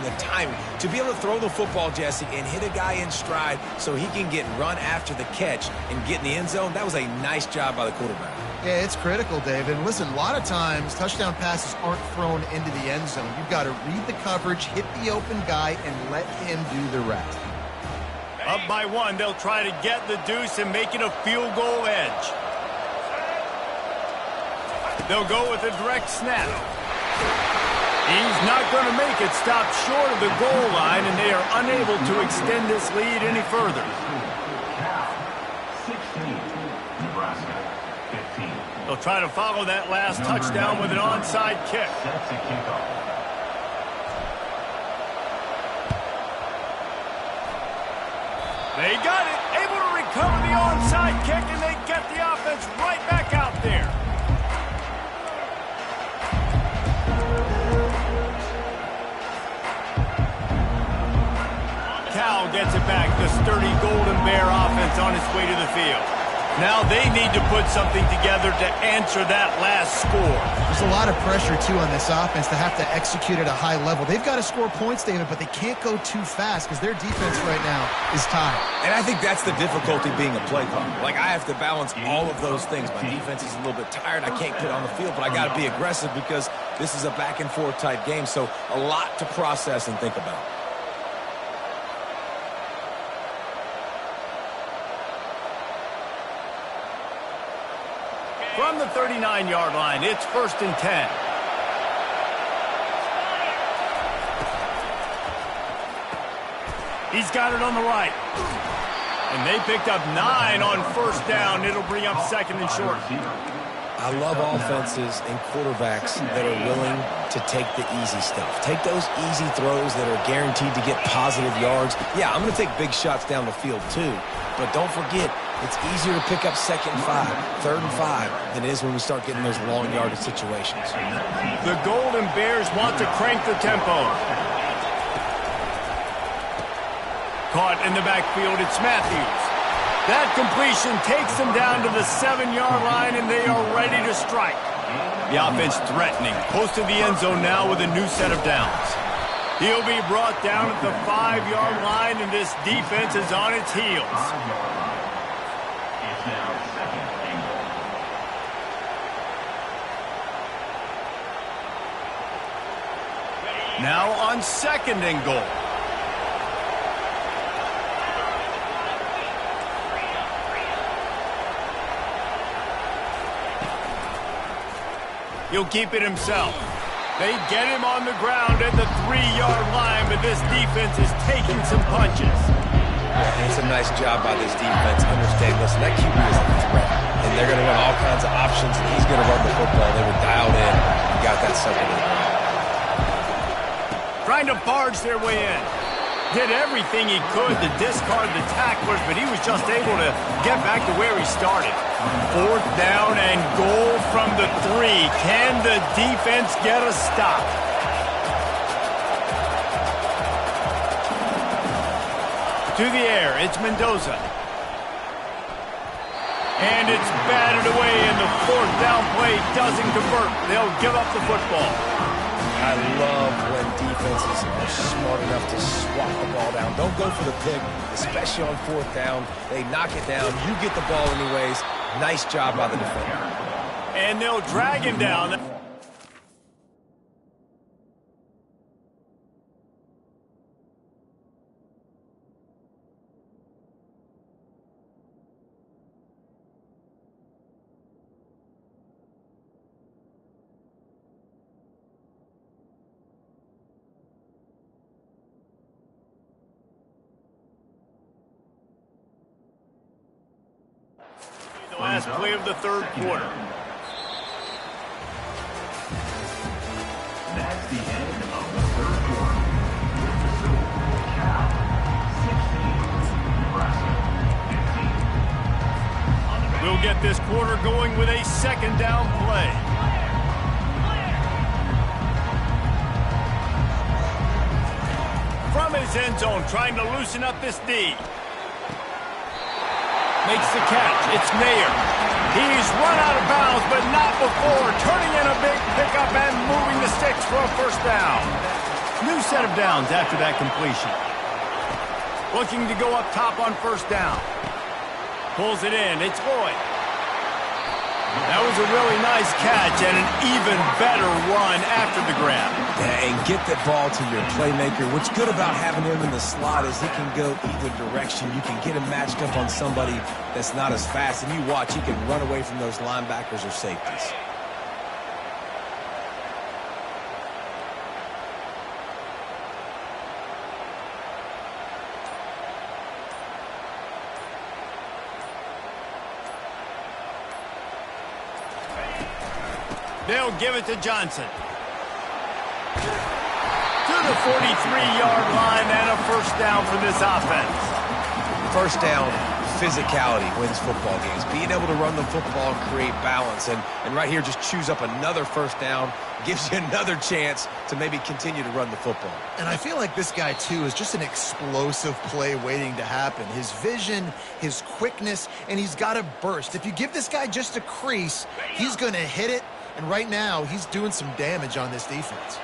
the timing to be able to throw the football, Jesse, and hit a guy in stride so he can get run after the catch and get in the end zone. That was a nice job by the quarterback. Yeah, it's critical, David. Listen, a lot of times touchdown passes aren't thrown into the end zone. You've got to read the coverage, hit the open guy, and let him do the rest. Up by one, they'll try to get the deuce and make it a field goal edge. They'll go with a direct snap. He's not going to make it. Stop short of the goal line, and they are unable to extend this lead any further. 16, Nebraska, 15. They'll try to follow that last touchdown with an onside kick. Sets a kickoff. They got it. Able to recover the onside kick, and they get the offense right back out there. Cal gets it back. The sturdy Golden Bear offense on its way to the field. Now they need to put something together to answer that last score. There's a lot of pressure, too, on this offense to have to execute at a high level. They've got to score points, David, but they can't go too fast because their defense right now is tired. And I think that's the difficulty being a play caller. Like, I have to balance all of those things. My defense is a little bit tired. I can't get on the field, but I got to be aggressive because this is a back-and-forth type game. So a lot to process and think about. From the 39-yard line, it's 1st and 10. He's got it on the right. And they picked up 9 on 1st down. It'll bring up 2nd and short. I love offenses and quarterbacks that are willing to take the easy stuff. Take those easy throws that are guaranteed to get positive yards. Yeah, I'm going to take big shots down the field too. But don't forget, it's easier to pick up 2nd and 5, 3rd and 5 than it is when we start getting those long yardage situations. The Golden Bears want to crank the tempo. Caught in the backfield, it's Matthews. That completion takes them down to the 7-yard line, and they are ready to strike. The offense threatening, close to the end zone now with a new set of downs. He'll be brought down at the 5-yard line, and this defense is on its heels. It's now 2nd and goal. Now on 2nd and goal. He'll keep it himself. They get him on the ground at the 3-yard line, but this defense is taking some punches. Yeah, and it's a nice job by this defense. Understand, listen, that QB is a threat, and they're going to run all kinds of options, and he's going to run the football. They were dialed in and got that second in. Trying to barge their way in. Did everything he could to discard the tacklers, but he was just able to get back to where he started. 4th down and goal from the 3. Can the defense get a stop? To the air, it's Mendoza. And it's batted away, and the 4th down play doesn't convert. They'll give up the football. I love when defenses are smart enough to swat the ball down. Don't go for the pick, especially on 4th down. They knock it down. You get the ball anyways. Nice job by the defender. And they'll drag him down. Last play of the 3rd quarter. That's the end of the 3rd quarter. Cal, 16, Nebraska, 15. We'll get this quarter going with a 2nd down play. From his end zone, trying to loosen up this D. Makes the catch. It's Mayer. He's run out of bounds, but not before turning in a big pickup and moving the sticks for a 1st down. New set of downs after that completion. Looking to go up top on first down. Pulls it in. It's Lloyd. That was a really nice catch and an even better run after the grab. Yeah, and get the ball to your playmaker. What's good about having him in the slot is he can go either direction. You can get him matched up on somebody that's not as fast, and you watch, he can run away from those linebackers or safeties. They'll give it to Johnson. To the 43-yard line and a first down for this offense. First down, physicality wins football games. Being able to run the football and create balance. And right here, just choose up another first down. Gives you another chance to maybe continue to run the football. And I feel like this guy, too, is just an explosive play waiting to happen. His vision, his quickness, and he's got a burst. If you give this guy just a crease, he's going to hit it. And right now, he's doing some damage on this defense.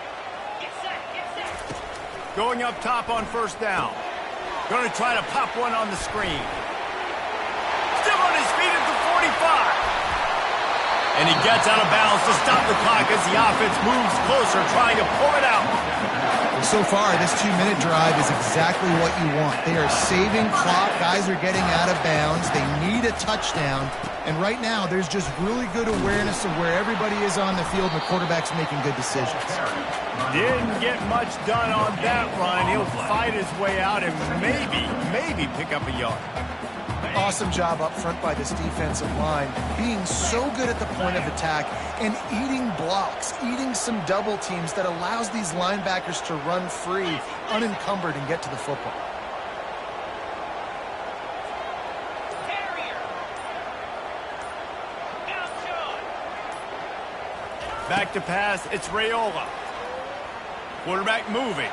Going up top on first down. Going to try to pop one on the screen. Still on his feet at the 45. And he gets out of bounds to stop the clock as the offense moves closer, trying to pull it out. So far, this 2-minute drive is exactly what you want. They are saving clock. Guys are getting out of bounds. They need a touchdown. And right now, there's just really good awareness of where everybody is on the field, and the quarterback's making good decisions. Didn't get much done on that run. He'll fight his way out and maybe pick up a yard. Awesome job up front by this defensive line, being so good at the point of attack and eating blocks, eating some double teams that allows these linebackers to run free, unencumbered, and get to the football. Back to pass, it's Raiola. Quarterback moving.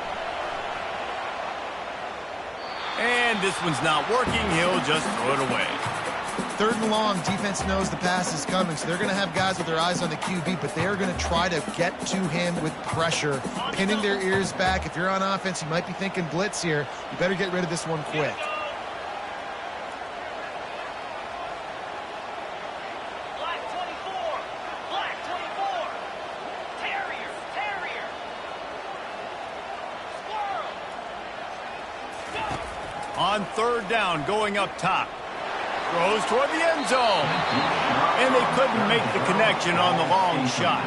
And this one's not working. He'll just throw it away. 3rd and long, defense knows the pass is coming, so they're going to have guys with their eyes on the QB, but they are going to try to get to him with pressure, pinning their ears back. If you're on offense, you might be thinking blitz here. You better get rid of this one quick. On 3rd down, going up top. Throws toward the end zone. And they couldn't make the connection on the long shot.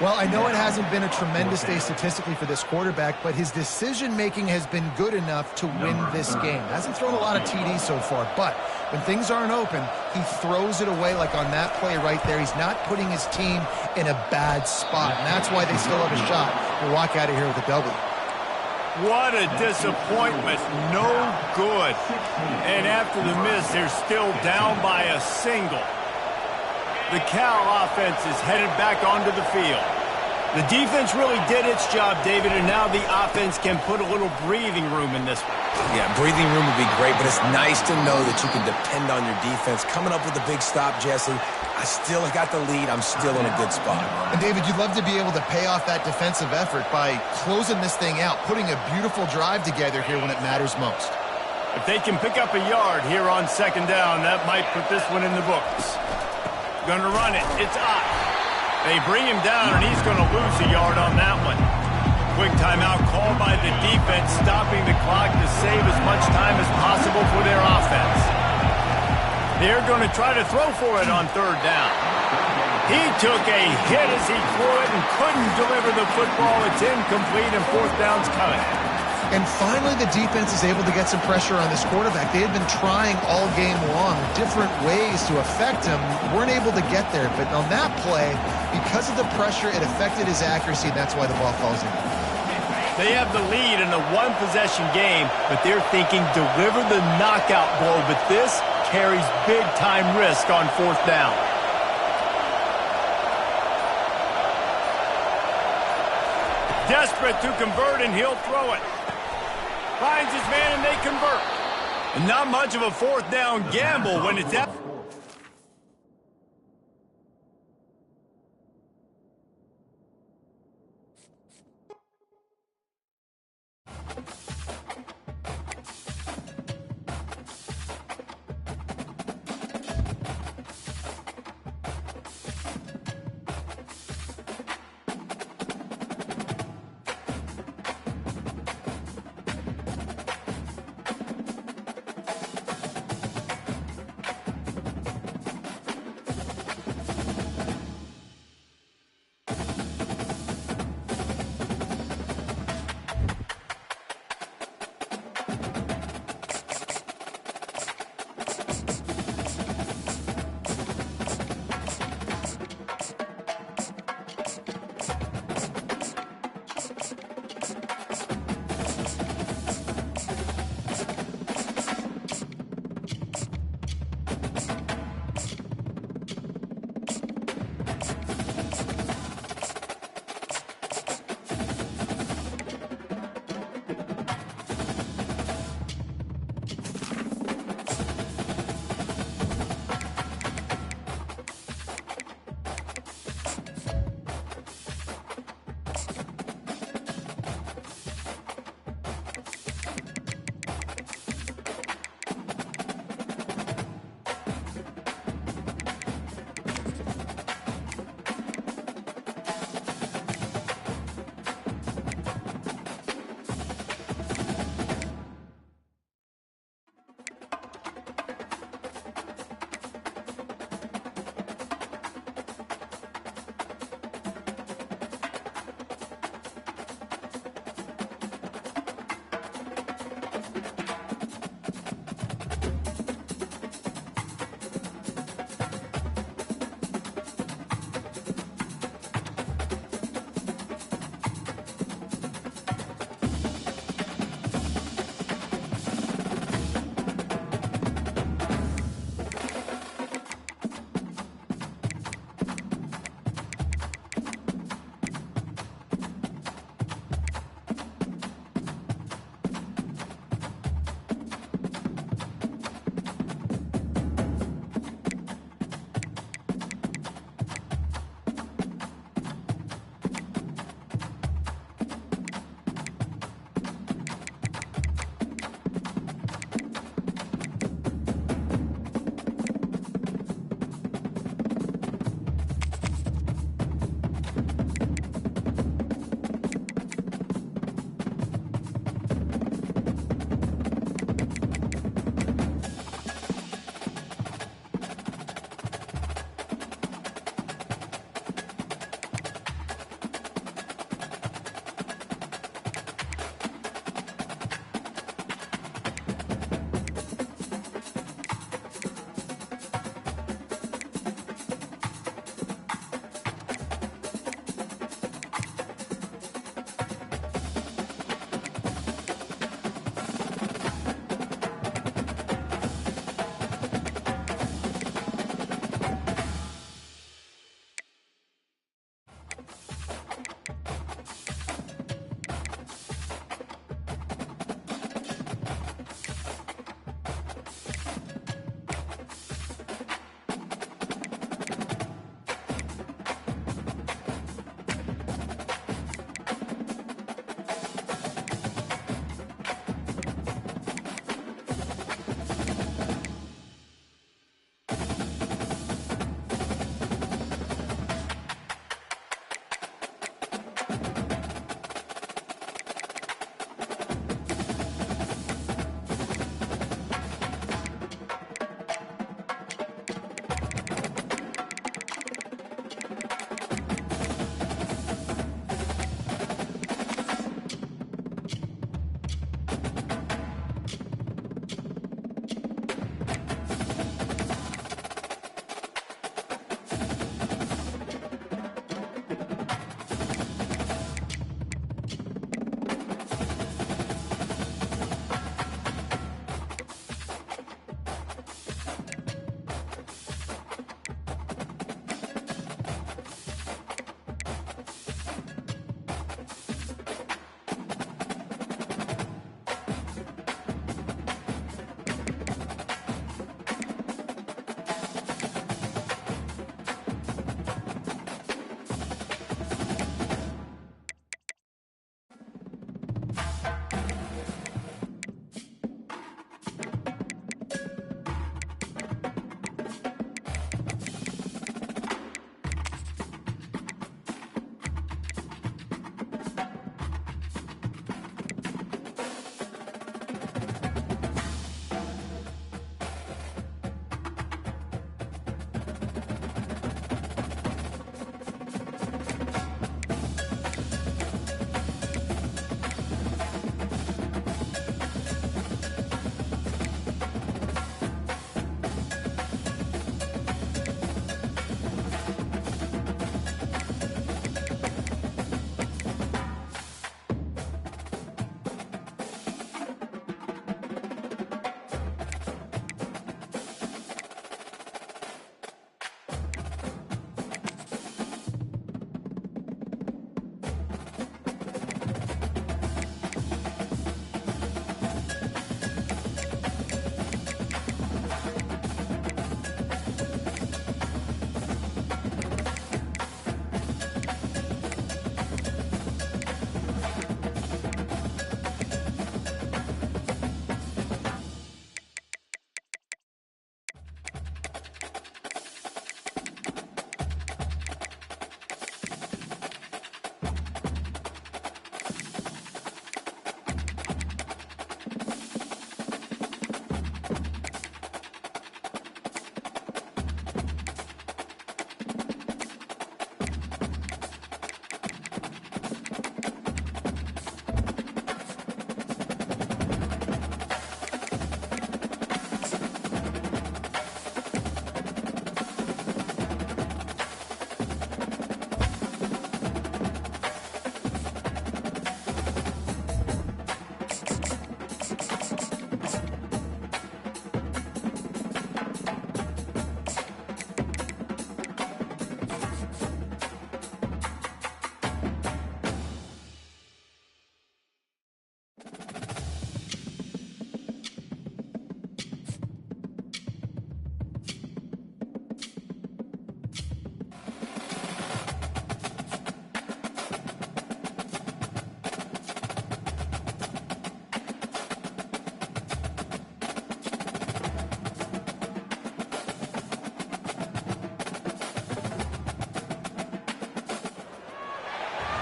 Well, I know it hasn't been a tremendous day statistically for this quarterback, but his decision-making has been good enough to win this game. Hasn't thrown a lot of TDs so far, but when things aren't open, he throws it away like on that play right there. He's not putting his team in a bad spot, and that's why they still have a shot to walk out of here with a W. What a disappointment. No good. And after the miss, they're still down by a single. The Cal offense is headed back onto the field. The defense really did its job, David, and now the offense can put a little breathing room in this one. Yeah, breathing room would be great, but it's nice to know that you can depend on your defense. Coming up with a big stop, Jesse. I still got the lead. I'm still in a good spot. And, David, you'd love to be able to pay off that defensive effort by closing this thing out, putting a beautiful drive together here when it matters most. If they can pick up a yard here on 2nd down, that might put this one in the books. Gonna run it. It's Ott. They bring him down, and he's going to lose a yard on that one. Quick timeout called by the defense, stopping the clock to save as much time as possible for their offense. They're going to try to throw for it on 3rd down. He took a hit as he threw it and couldn't deliver the football. It's incomplete, and 4th down's coming. And finally, the defense is able to get some pressure on this quarterback. They had been trying all game long different ways to affect him, weren't able to get there. But on that play, because of the pressure, it affected his accuracy, and that's why the ball falls in. They have the lead in a one-possession game, but they're thinking deliver the knockout blow. But this carries big-time risk on 4th down. Desperate to convert, and he'll throw it. Finds his man, and they convert. And not much of a 4th down gamble when it's at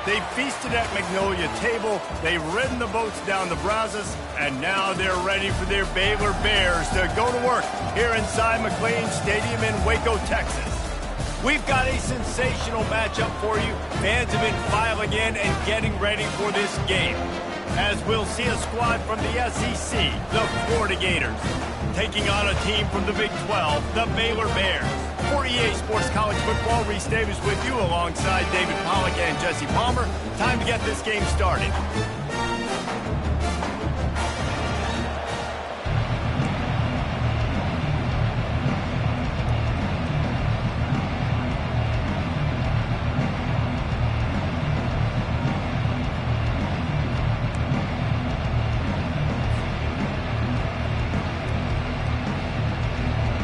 They feasted at Magnolia Table, they've ridden the boats down the Brazos, and now they're ready for their Baylor Bears to go to work here inside McLean Stadium in Waco, Texas. We've got a sensational matchup for you. Fans have been filing in and getting ready for this game, as we'll see a squad from the SEC, the Florida Gators, taking on a team from the Big 12, the Baylor Bears. For EA Sports College Football, Reese Davis with you alongside David Pollack and Jesse Palmer. Time to get this game started.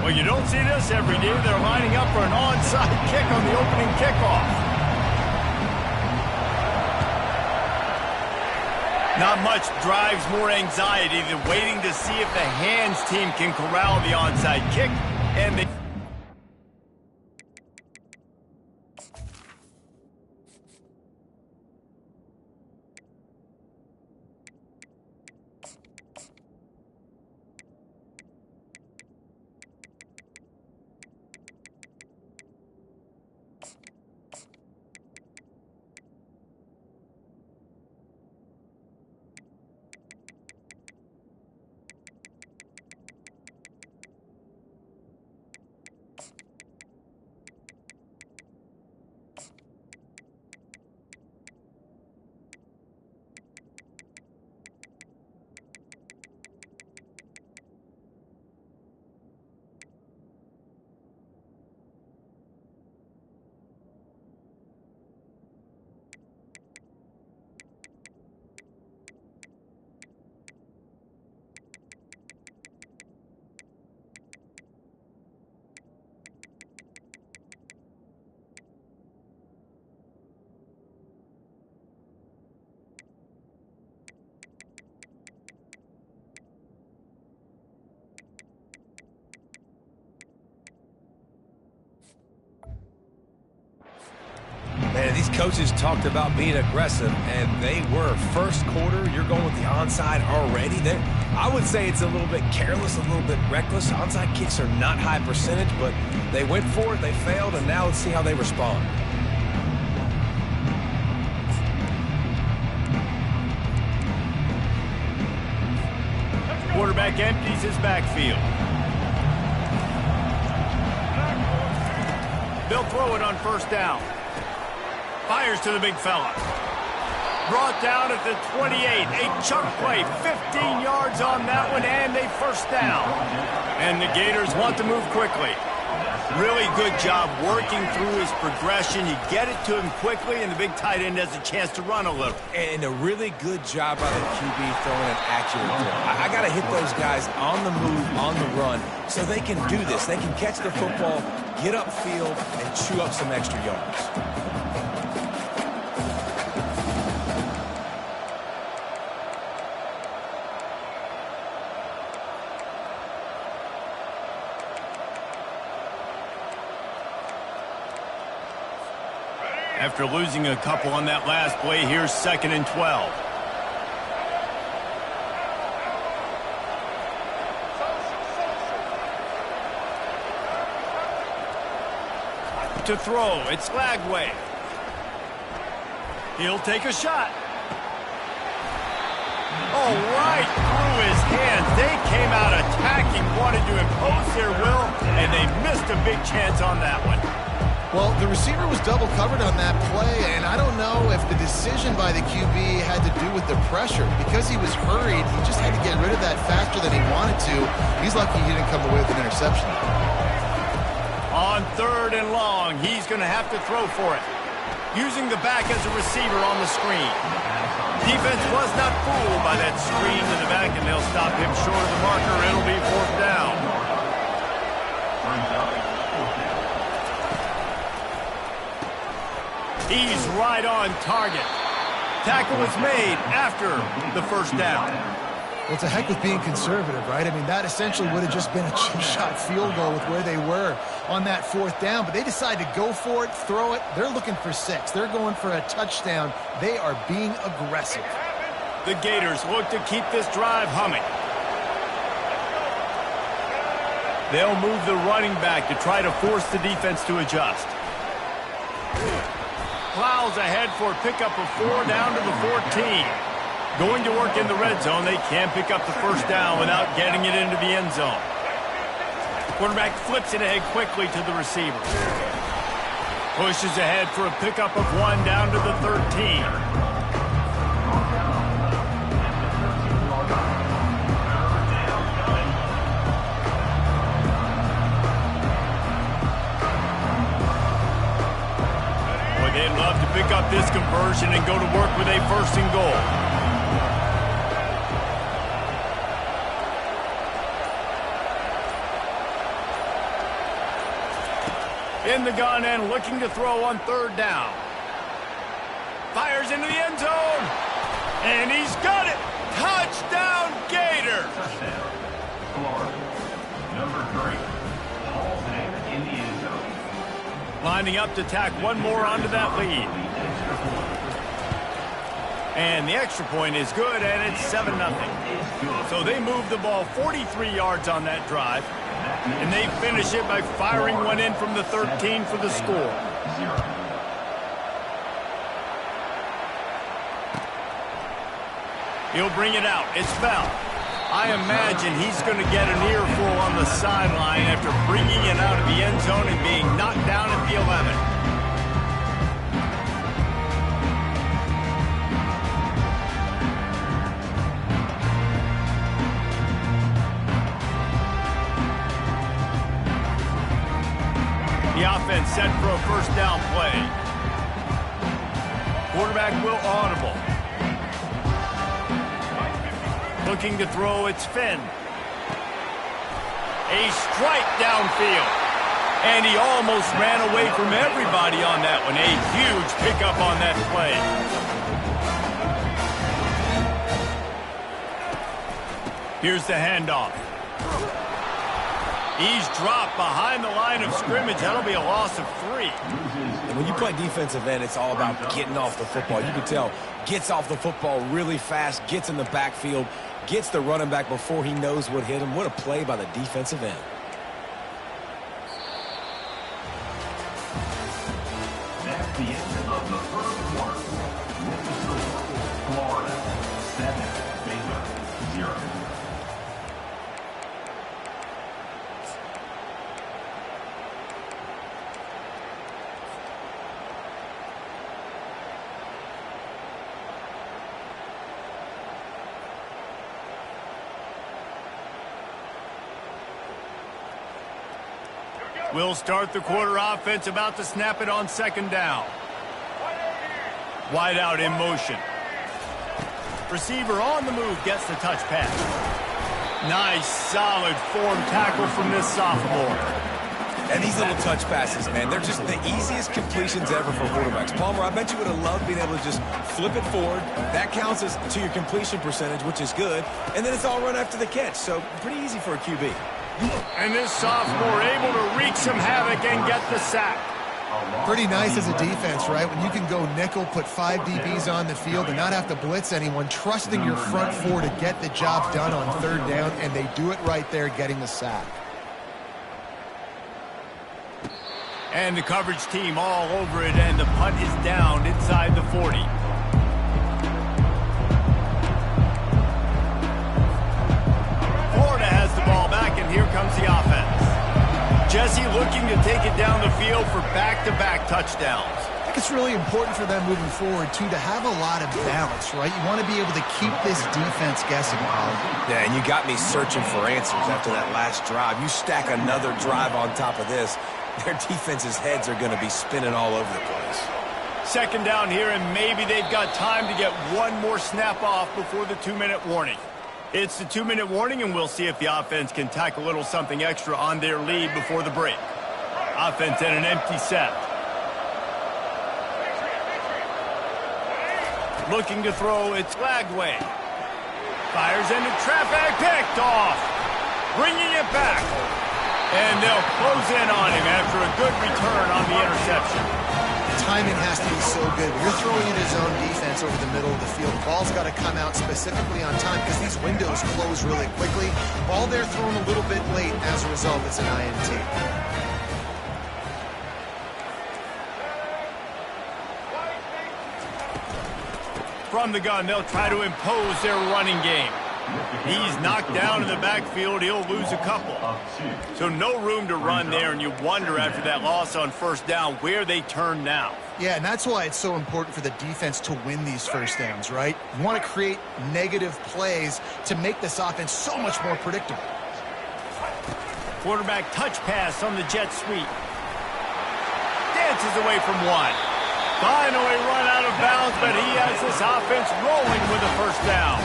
Well, you don't see this every day. They're lining up for an onside kick on the opening kickoff. Not much drives more anxiety than waiting to see if the hands team can corral the onside kick. And they... Man, these coaches talked about being aggressive, and they were. First quarter, you're going with the onside already. I would say it's a little bit careless, a little bit reckless. Onside kicks are not high percentage, but they went for it, they failed, and now let's see how they respond. Quarterback empties his backfield. They'll throw it on first down. Fires to the big fella. Brought down at the 28. A chunk play, 15 yards on that one, and a first down. And the Gators want to move quickly. Really good job working through his progression. You get it to him quickly, and the big tight end has a chance to run a little. And a really good job by the QB throwing an accurate throw. I got to hit those guys on the move, on the run, so they can do this. They can catch the football, get upfield, and chew up some extra yards. After losing a couple on that last play, here's 2nd and 12. To throw, it's Lagway. He'll take a shot. Oh, right through his hands. They came out attacking, wanted to impose their will, and they missed a big chance on that one. Well, the receiver was double covered on that play, and I don't know if the decision by the QB had to do with the pressure. Because he was hurried, he just had to get rid of that faster than he wanted to. He's lucky he didn't come away with an interception. On 3rd and long, he's going to have to throw for it. Using the back as a receiver on the screen. Defense was not fooled by that screen to the back, and they'll stop him short of the marker. It'll be 4th down. He's right on target. Tackle was made after the first down. Well, it's a heck with being conservative, right? I mean, that essentially would have just been a chip shot field goal with where they were on that 4th down, but they decided to go for it, throw it. They're looking for 6. They're going for a touchdown. They are being aggressive. The Gators look to keep this drive humming. They'll move the running back to try to force the defense to adjust. Plows ahead for a pickup of 4 down to the 14. Going to work in the red zone. They can pick up the 1st down without getting it into the end zone. Quarterback flips it ahead quickly to the receiver. Pushes ahead for a pickup of 1 down to the 13. Boy, they'd love to pick up this conversion and go to work with a 1st and goal. In the gun and looking to throw on 3rd down. Fires into the end zone. And he's got it. Touchdown, Gators. Touchdown. Florida. Number 3. Hall's name in the end zone. Lining up to tack one more onto that lead. And the extra point is good, and it's 7-0. So they move the ball 43 yards on that drive. And they finish it by firing one in from the 13 for the score. He'll bring it out. It's Bell. I imagine he's going to get an earful on the sideline after bringing it out of the end zone and being knocked down at the 11. The offense set for a 1st down play. Quarterback will audible. Looking to throw, it's Finn. A strike downfield. And he almost ran away from everybody on that one. A huge pickup on that play. Here's the handoff. He's dropped behind the line of scrimmage. That'll be a loss of 3. And when you play defensive end, it's all about getting off the football. You can tell, gets off the football really fast, gets in the backfield, gets the running back before he knows what hit him. What a play by the defensive end. That's the end of the 1st quarter. With the score, Florida 7, Baylor 0. We'll start the quarter offense, about to snap it on 2nd down. Wide out in motion. Receiver on the move gets the touch pass. Nice, solid form tackle from this sophomore. And these little touch passes, man, they're just the easiest completions ever for quarterbacks. Palmer, I bet you would have loved being able to just flip it forward. That counts as to your completion percentage, which is good. And then it's all run after the catch, so pretty easy for a QB. And this sophomore able to wreak some havoc and get the sack. Pretty nice as a defense, right? When you can go nickel, put 5 DBs on the field and not have to blitz anyone, trusting your front 4 to get the job done on 3rd down, and they do it right there, getting the sack. And the coverage team all over it, and the punt is down inside the 40. Florida has the ball back, and here comes the offense. Jesse looking to take it down the field for back-to-back touchdowns. I think it's really important for them moving forward, too, to have a lot of balance, right? You want to be able to keep this defense guessing, Colin. Yeah, and you got me searching for answers after that last drive. You stack another drive on top of this, their defense's heads are going to be spinning all over the place. 2nd down here, and maybe they've got time to get one more snap off before the 2-minute warning. It's the 2-minute warning, and we'll see if the offense can tack a little something extra on their lead before the break. Offense at an empty set. Looking to throw, it's Lagway. Fires into traffic, picked off. Bringing it back. And they'll close in on him after a good return on the interception. The timing has to be so good. When you're throwing into zone defense over the middle of the field, the ball's got to come out specifically on time because these windows close really quickly. Ball there thrown a little bit late. As a result, it's an INT. From the gun, they'll try to impose their running game. He's knocked down in the backfield. He'll lose a couple. So no room to run there, and you wonder after that loss on first down where they turn now. Yeah, and that's why it's so important for the defense to win these first downs, right? You want to create negative plays to make this offense so much more predictable. Quarterback touch pass on the jet sweep. Dances away from one. Finally run out of bounds, but he has this offense rolling with a first down.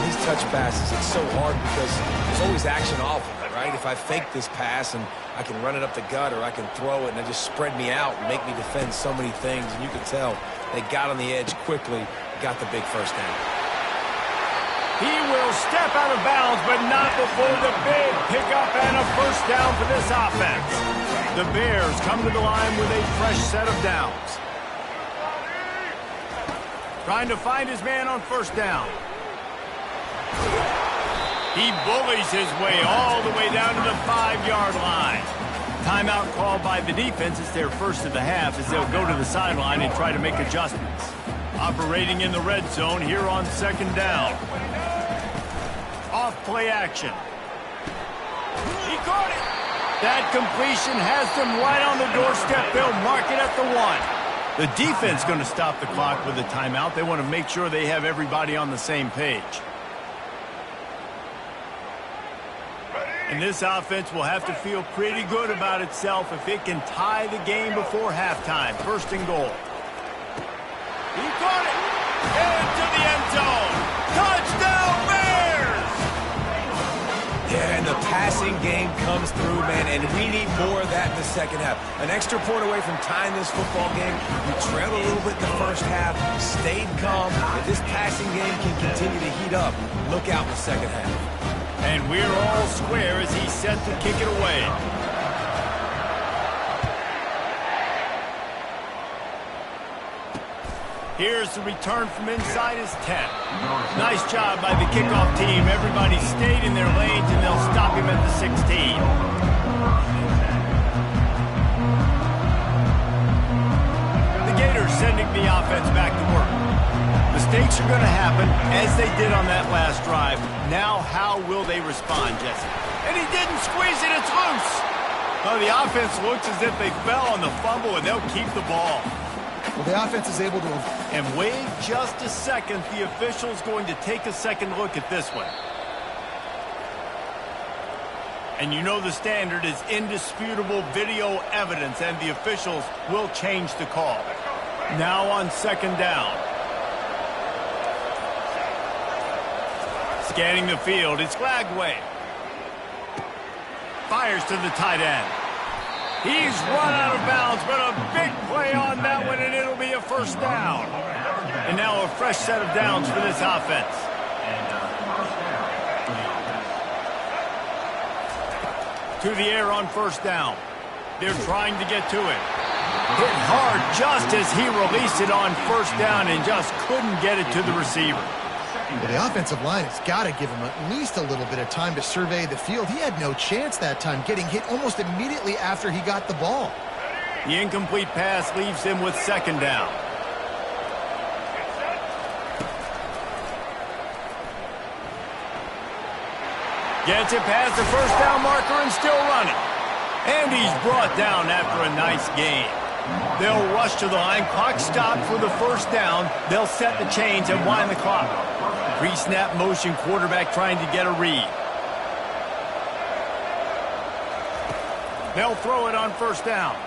These touch passes, it's so hard because there's always action off of it, right? If I fake this pass and I can run it up the gut or I can throw it and it just spread me out and make me defend so many things, and you can tell they got on the edge quickly, got the big first down. He will step out of bounds, but not before the big pickup and a first down for this offense. The Bears come to the line with a fresh set of downs. Trying to find his man on first down. He bullies his way all the way down to the 5-yard line. Timeout called by the defense. It's their first of the half as they'll go to the sideline and try to make adjustments. Operating in the red zone here on second down. Off play action. He caught it. That completion has them right on the doorstep. They'll mark it at the 1. The defense going to stop the clock with a timeout. They want to make sure they have everybody on the same page. And this offense will have to feel pretty good about itself if it can tie the game before halftime. First and goal. He caught it. Into the end zone. Touchdown, Bears! Yeah, and the passing game comes through, man, and we need more of that in the second half. An extra point away from tying this football game. We trailed a little bit in the first half, stayed calm. If this passing game can continue to heat up, look out in the second half. And we're all square as he's set to kick it away. Here's the return from inside his 10. Nice job by the kickoff team. Everybody stayed in their lanes, and they'll stop him at the 16. The Gators sending the offense back to work. Mistakes are going to happen, as they did on that last drive. Now, how will they respond, Jesse? And he didn't squeeze it. It's loose. Well, the offense looks as if they fell on the fumble, and they'll keep the ball. Well, the offense is able to... And wait just a second. The official's going to take a second look at this one. And you know the standard is indisputable video evidence, and the officials will change the call. Now on second down. Scanning the field, it's Glagway. Fires to the tight end. He's run out of bounds, but a big play on that one, and it'll be a first down. And now a fresh set of downs for this offense. To the air on first down. They're trying to get to it. Hit hard just as he released it on first down and just couldn't get it to the receiver. Well, the offensive line has got to give him at least a little bit of time to survey the field. He had no chance that time, getting hit almost immediately after he got the ball. The incomplete pass leaves him with second down. Gets it past the first down marker and still running. And he's brought down after a nice gain. They'll rush to the line. Clock stopped for the first down. They'll set the chains and wind the clock. Pre-snap motion, quarterback trying to get a read. They'll throw it on first down.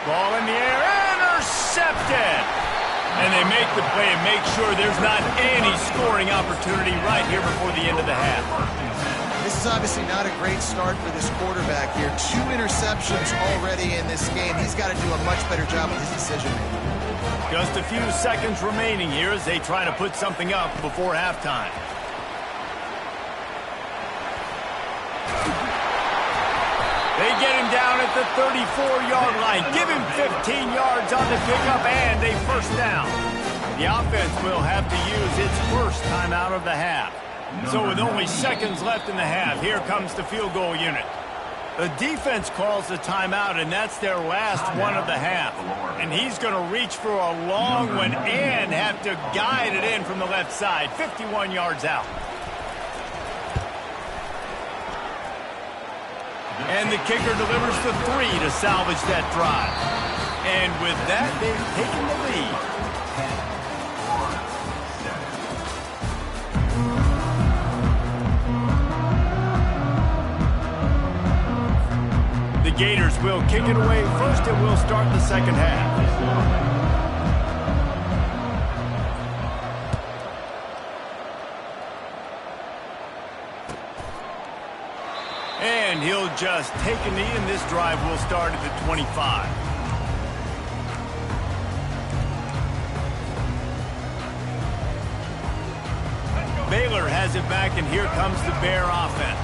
Ball in the air, intercepted! And they make the play and make sure there's not any scoring opportunity right here before the end of the half. This is obviously not a great start for this quarterback here. 2 interceptions already in this game. He's got to do a much better job with his decision-making. Just a few seconds remaining here as they try to put something up before halftime. They get him down at the 34-yard line. Give him 15 yards on the pickup and a first down. The offense will have to use its first timeout of the half. So with only seconds left in the half, here comes the field goal unit. The defense calls the timeout, and that's their last one of the half. And he's going to reach for a long one and have to guide it in from the left side, 51 yards out. And the kicker delivers the 3 to salvage that drive. And with that, they've taken the lead. The Gators will kick it away first, and we'll start the second half. And he'll just take a knee, and this drive will start at the 25. Baylor has it back, and here comes the Bear offense.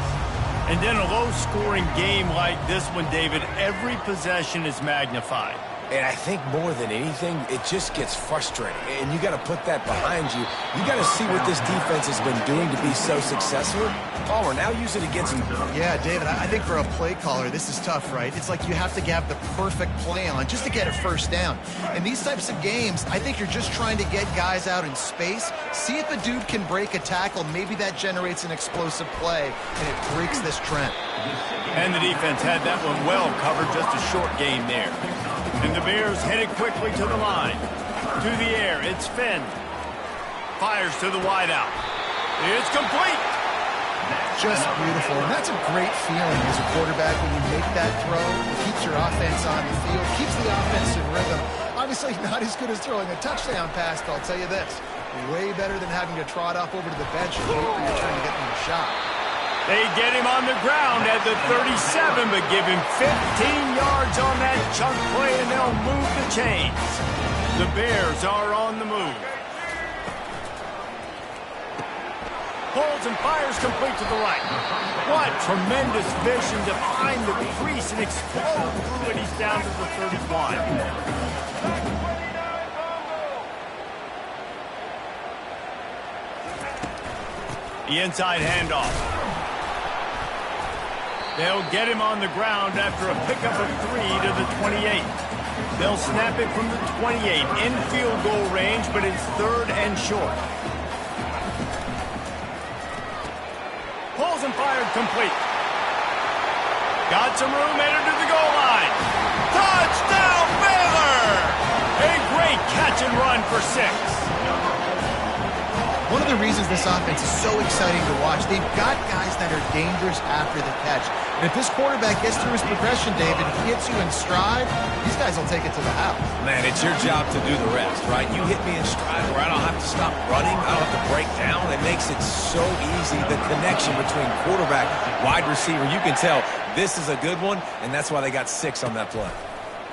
And in a low-scoring game like this one, David, every possession is magnified. And I think more than anything, it just gets frustrating. And you got to put that behind you. You got to see what this defense has been doing to be so successful. Palmer, now use it against them. Yeah, David, I think for a play caller, this is tough, right? It's like you have to have the perfect play on just to get a first down. In these types of games, I think you're just trying to get guys out in space, see if a dude can break a tackle. Maybe that generates an explosive play, and it breaks this trend. And the defense had that one well covered, just a short game there. And the Bears headed quickly to the line. To the air, it's Finn. Fires to the wideout. It's complete. Just beautiful. And that's a great feeling as a quarterback when you make that throw. It keeps your offense on the field, keeps the offense in rhythm. Obviously not as good as throwing a touchdown pass, but I'll tell you this. Way better than having to trot off over to the bench and wait for your turn to get them a shot. They get him on the ground at the 37, but give him 15 yards on that chunk play, and they'll move the chains. The Bears are on the move. Pulls and fires complete to the right. What tremendous vision to find the crease and explode through it. He's down to the 31. The inside handoff. They'll get him on the ground after a pickup of 3 to the 28. They'll snap it from the 28 in field goal range, but it's 3rd and short. Pulls and fired complete. Got some room, headed to the goal line. Touchdown, Baylor! A great catch and run for 6. One of the reasons this offense is so exciting to watch, they've got guys that are dangerous after the catch. And if this quarterback gets through his progression, David, he hits you in stride, these guys will take it to the house. Man, it's your job to do the rest, right? You hit me in stride where I don't have to stop running, I don't have to break down. It makes it so easy, the connection between quarterback, wide receiver. You can tell this is a good one, and that's why they got 6 on that play.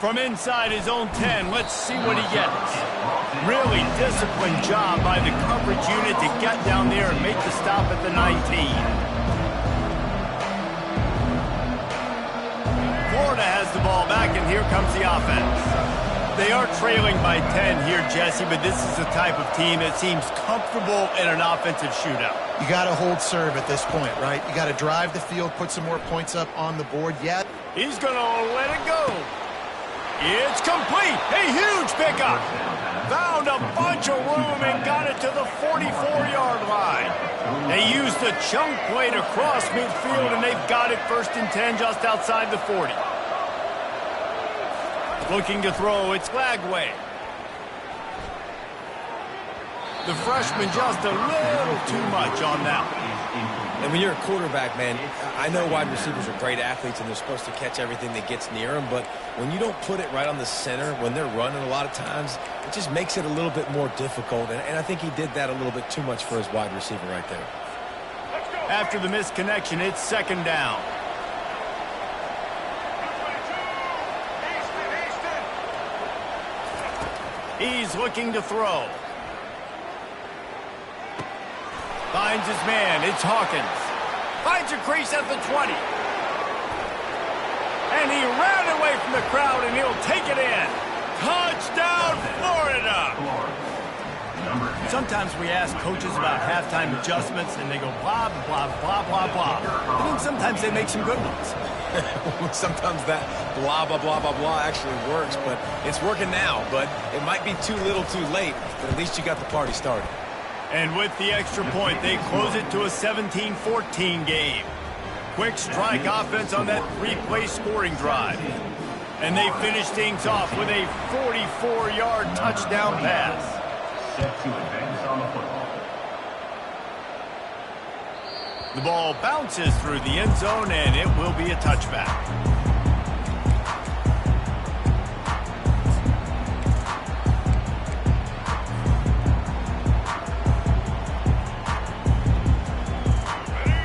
From inside his own 10, let's see what he gets. Really disciplined job by the coverage unit to get down there and make the stop at the 19. Florida has the ball back, and here comes the offense. They are trailing by 10 here, Jesse, but this is the type of team that seems comfortable in an offensive shootout. You got to hold serve at this point, right? You got to drive the field, put some more points up on the board. Yeah. He's going to let it go. It's complete. A huge pickup. Found a bunch of room and got it to the 44-yard line. They used the chunk play to cross midfield, and they've got it 1st and 10 just outside the 40. Looking to throw, it's Lagway. The freshman just a little too much on that one. And when you're a quarterback, man, I know wide receivers are great athletes and they're supposed to catch everything that gets near them, but when you don't put it right on the center, when they're running a lot of times, it just makes it a little bit more difficult. And I think he did that a little bit too much for his wide receiver right there. After the misconnection, it's 2nd down. He's looking to throw. Finds his man. It's Hawkins. Finds a crease at the 20. And he ran away from the crowd, and he'll take it in. Touchdown, Florida! Sometimes we ask coaches about halftime adjustments, and they go blah, blah, blah, blah, blah. And then sometimes they make some good ones. Sometimes that blah, blah, blah, blah, blah actually works, but it's working now. But it might be too little too late, but at least you got the party started. And with the extra point, they close it to a 17-14 game. Quick strike offense on that three-play scoring drive. And they finish things off with a 44-yard touchdown pass. Set to advance on the football. The ball bounces through the end zone, and it will be a touchback.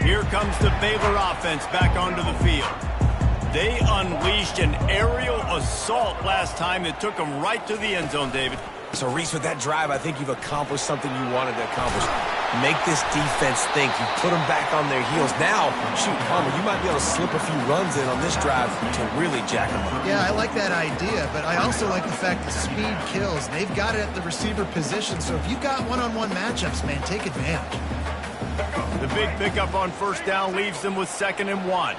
Here comes the Baylor offense back onto the field. They unleashed an aerial assault last time that took them right to the end zone, David. So, Reese, with that drive, I think you've accomplished something you wanted to accomplish. Make this defense think. You put them back on their heels. Now, shoot, Palmer, you might be able to slip a few runs in on this drive to really jack them up. Yeah, I like that idea, but I also like the fact that speed kills. They've got it at the receiver position, so if you've got one-on-one matchups, man, take advantage. The big pickup on first down leaves them with 2nd and 1.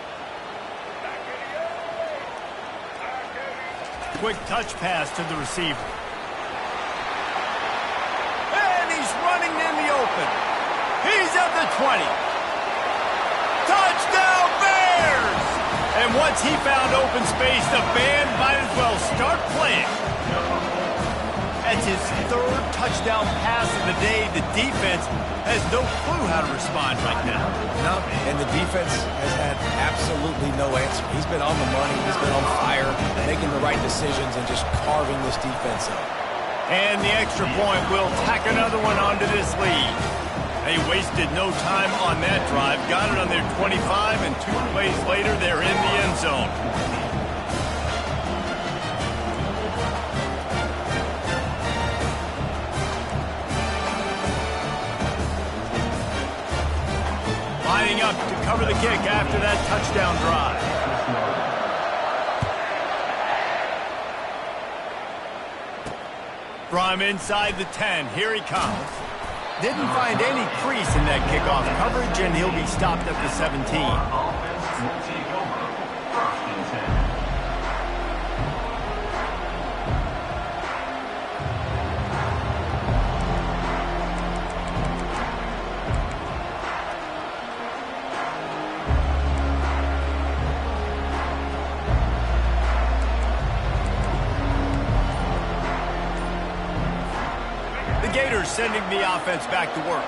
Quick touch pass to the receiver. And he's running in the open. He's at the 20. Touchdown Bears! And once he found open space, the band might as well start playing. That's his 3rd touchdown pass of the day. The defense has no clue how to respond right now. No, and the defense has had absolutely no answer. He's been on the money. He's been on fire, making the right decisions and just carving this defense up. And the extra point will tack another one onto this lead. They wasted no time on that drive. Got it on their 25, and 2 plays later, they're in the end zone. Lining up to cover the kick after that touchdown drive. From inside the 10, here he comes. Didn't find any crease in that kickoff coverage, and he'll be stopped at the 17. Offense will take over. 1st and 10. Gators sending the offense back to work.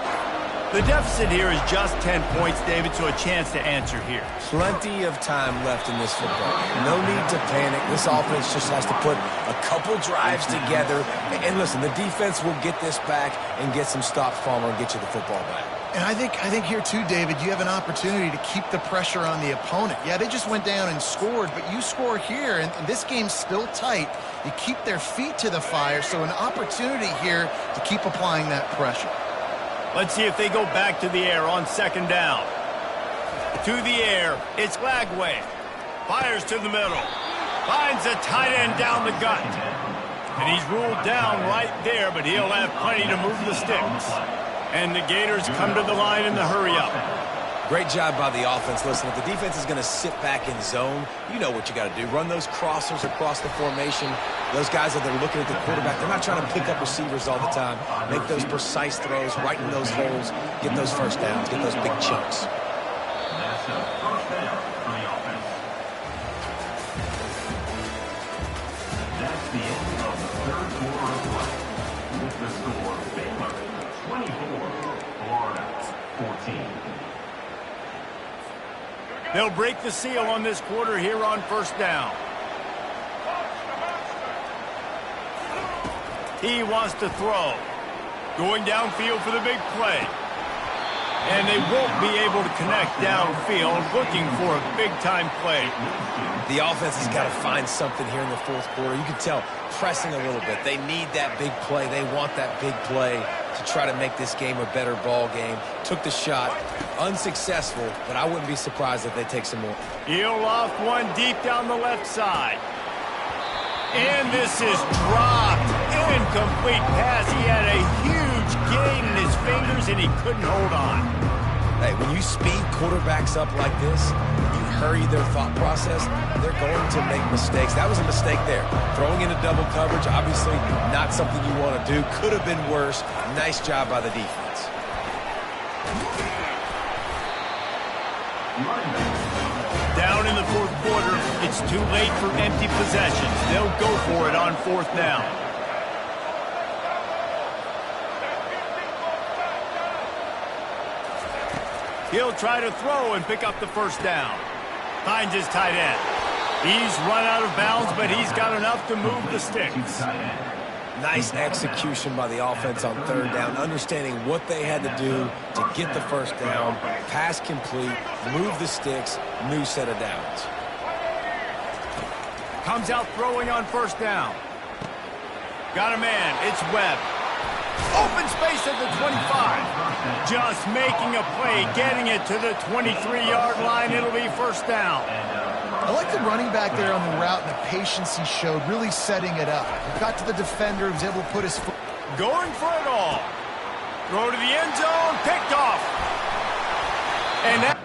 The deficit here is just 10 points, David, so a chance to answer here. Plenty of time left in this football. No need to panic. This offense just has to put a couple drives together. And listen, the defense will get this back and get some stops, Palmer, and get you the football back. And I think here too, David, you have an opportunity to keep the pressure on the opponent. Yeah, they just went down and scored, but you score here, and this game's still tight. You keep their feet to the fire, so an opportunity here to keep applying that pressure. Let's see if they go back to the air on 2nd down. To the air, it's Lagway. Fires to the middle. Finds a tight end down the gut. And he's ruled down right there, but he'll have plenty to move the sticks. And the Gators come to the line in the hurry-up. Great job by the offense. Listen, if the defense is going to sit back in zone, you know what you got to do. Run those crossers across the formation. Those guys that are looking at the quarterback, they're not trying to pick up receivers all the time. Make those precise throws, right in those holes, get those first downs, get those big chunks. That's a 1st down for the offense. That's the end of the 3rd quarter of play. With the score, Baylor 24, Florida 14. They'll break the seal on this quarter here on 1st down. He wants to throw. Going downfield for the big play. And they won't be able to connect downfield, looking for a big-time play. The offense has got to find something here in the fourth quarter. You can tell pressing a little bit. They need that big play. They want that big play to try to make this game a better ball game. Took the shot, unsuccessful, but I wouldn't be surprised if they take some more. He'll loft one deep down the left side. And this is dropped. Incomplete pass. He had a huge gain in his fingers, and he couldn't hold on. Hey, when you speed quarterbacks up like this, you hurry their thought process, they're going to make mistakes. That was a mistake there. Throwing into double coverage, obviously not something you want to do. Could have been worse. Nice job by the defense. Down in the fourth quarter, it's too late for empty possessions. They'll go for it on fourth down. He'll try to throw and pick up the first down. Finds his tight end. He's run out of bounds, but he's got enough to move the sticks. Nice execution by the offense on third down, understanding what they had to do to get the first down, pass complete, move the sticks, new set of downs. Comes out throwing on first down. Got a man. It's Webb. Open space at the 25. Just making a play, getting it to the 23-yard line. It'll be first down. I like the running back there on the route and the patience he showed, really setting it up. He got to the defender, was able to put his foot. Going for it all. Throw to the end zone, picked off. And that